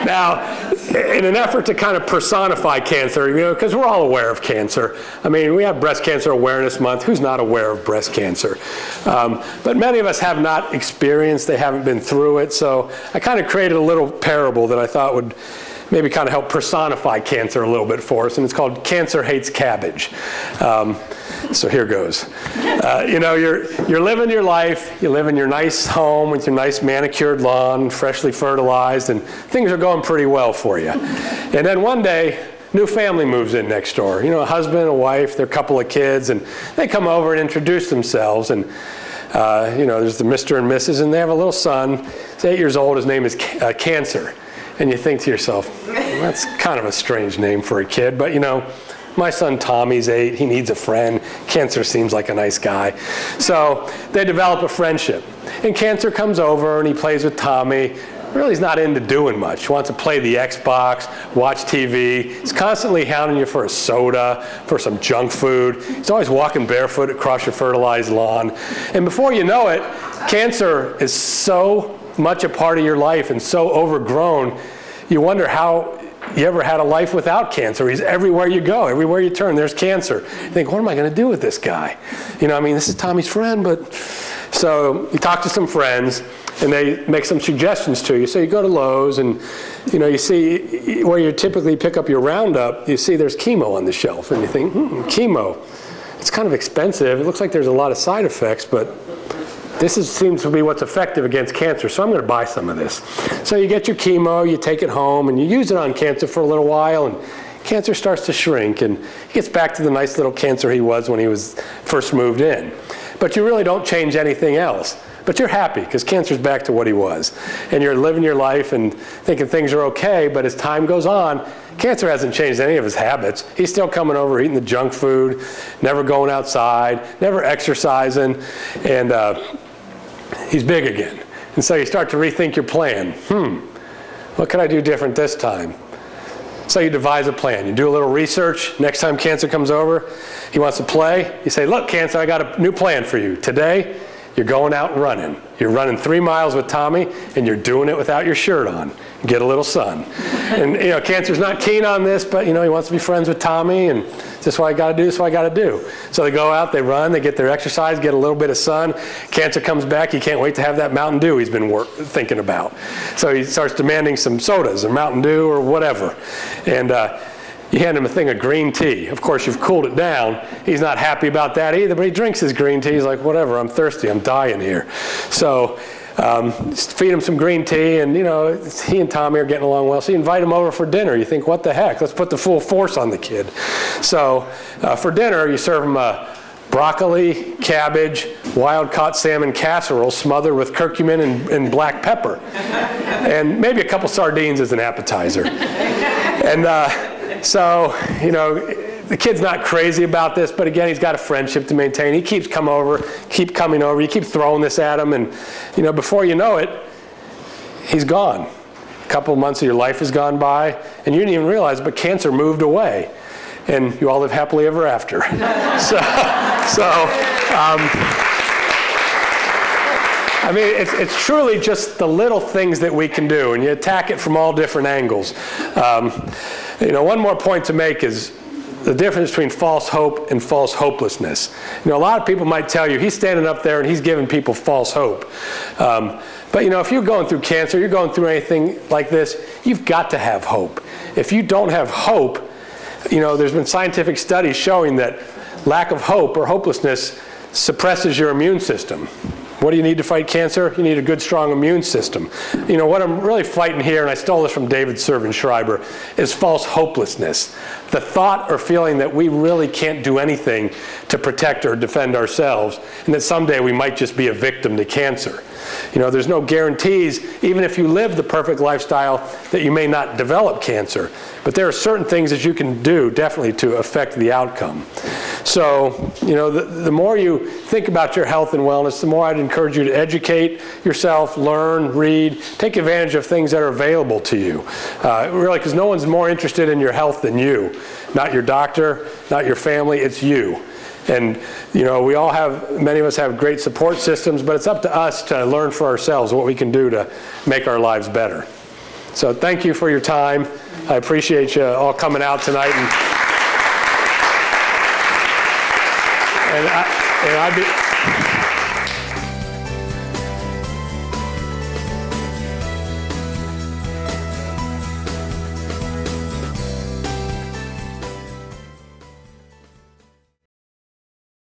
Now, in an effort to kind of personify cancer, because we're all aware of cancer. I mean, we have Breast Cancer Awareness Month. Who's not aware of breast cancer? But many of us have not experienced, they haven't been through it. So I kind of created a little parable that I thought would maybe kind of help personify cancer a little bit for us, and it's called Cancer Hates Cabbage. So here goes. You're living your life, you live in your nice home with your nice manicured lawn, freshly fertilized, and things are going pretty well for you. And then one day, new family moves in next door. A husband, a wife, their couple of kids, and they come over and introduce themselves, and there's the Mr. and Mrs., and they have a little son. He's 8 years old, his name is Cancer. And you think to yourself, well, that's kind of a strange name for a kid, but my son Tommy's 8, he needs a friend. Cancer seems like a nice guy. So they develop a friendship. And Cancer comes over and he plays with Tommy. Really, he's not into doing much. He wants to play the Xbox, watch TV. He's constantly hounding you for a soda, for some junk food. He's always walking barefoot across your fertilized lawn. And before you know it, Cancer is so much a part of your life and so overgrown, you wonder how you ever had a life without Cancer. He's everywhere you go, everywhere you turn, there's Cancer. You think, what am I going to do with this guy? This is Tommy's friend, but... So you talk to some friends, and they make some suggestions to you. So you go to Lowe's, and you see where you typically pick up your Roundup, you see there's chemo on the shelf, and you think, chemo, it's kind of expensive. It looks like there's a lot of side effects, but seems to be what's effective against cancer, so I'm going to buy some of this. So you get your chemo, you take it home, and you use it on Cancer for a little while, and Cancer starts to shrink, and he gets back to the nice little Cancer he was when he was first moved in. But you really don't change anything else. But you're happy, because Cancer's back to what he was. And you're living your life and thinking things are okay, but as time goes on, Cancer hasn't changed any of his habits. He's still coming over, eating the junk food, never going outside, never exercising, and he's big again. And so you start to rethink your plan. What can I do different this time? So you devise a plan. You do a little research. Next time Cancer comes over, he wants to play. You say, look, Cancer, I got a new plan for you. Today, you're going out running. You're running 3 miles with Tommy, and you're doing it without your shirt on. Get a little sun. And Cancer's not keen on this, but he wants to be friends with Tommy, and this is what I got to do, this is what I got to do. So they go out, they run, they get their exercise, get a little bit of sun. Cancer comes back, he can't wait to have that Mountain Dew he's been thinking about. So he starts demanding some sodas or Mountain Dew or whatever. And you hand him a thing of green tea. Of course, you've cooled it down. He's not happy about that either, but he drinks his green tea. He's like, whatever, I'm thirsty, I'm dying here. So feed him some green tea, and he and Tommy are getting along well. So you invite him over for dinner. You think, what the heck? Let's put the full force on the kid. So for dinner, you serve him a broccoli, cabbage, wild-caught salmon casserole smothered with curcumin and black pepper, and maybe a couple sardines as an appetizer. And the kid's not crazy about this, but again, he's got a friendship to maintain. He keeps coming over. You keep throwing this at him, and before you know it, he's gone. A couple of months of your life has gone by, and you didn't even realize, but Cancer moved away, and you all live happily ever after. It's truly just the little things that we can do, and you attack it from all different angles. One more point to make is the difference between false hope and false hopelessness. A lot of people might tell you, he's standing up there and he's giving people false hope. But if you're going through cancer, you're going through anything like this, you've got to have hope. If you don't have hope, there's been scientific studies showing that lack of hope or hopelessness suppresses your immune system. What do you need to fight cancer? You need a good, strong immune system. What I'm really fighting here, and I stole this from David Servan-Schreiber, is false hopelessness. The thought or feeling that we really can't do anything to protect or defend ourselves, and that someday we might just be a victim to cancer. There's no guarantees, even if you live the perfect lifestyle, that you may not develop cancer. But there are certain things that you can do, definitely, to affect the outcome. So, the more you think about your health and wellness, the more I'd encourage you to educate yourself, learn, read, take advantage of things that are available to you. Really, because no one's more interested in your health than you. Not your doctor, not your family, it's you. And, many of us have great support systems, but it's up to us to learn for ourselves what we can do to make our lives better. So thank you for your time. I appreciate you all coming out tonight. And I'd be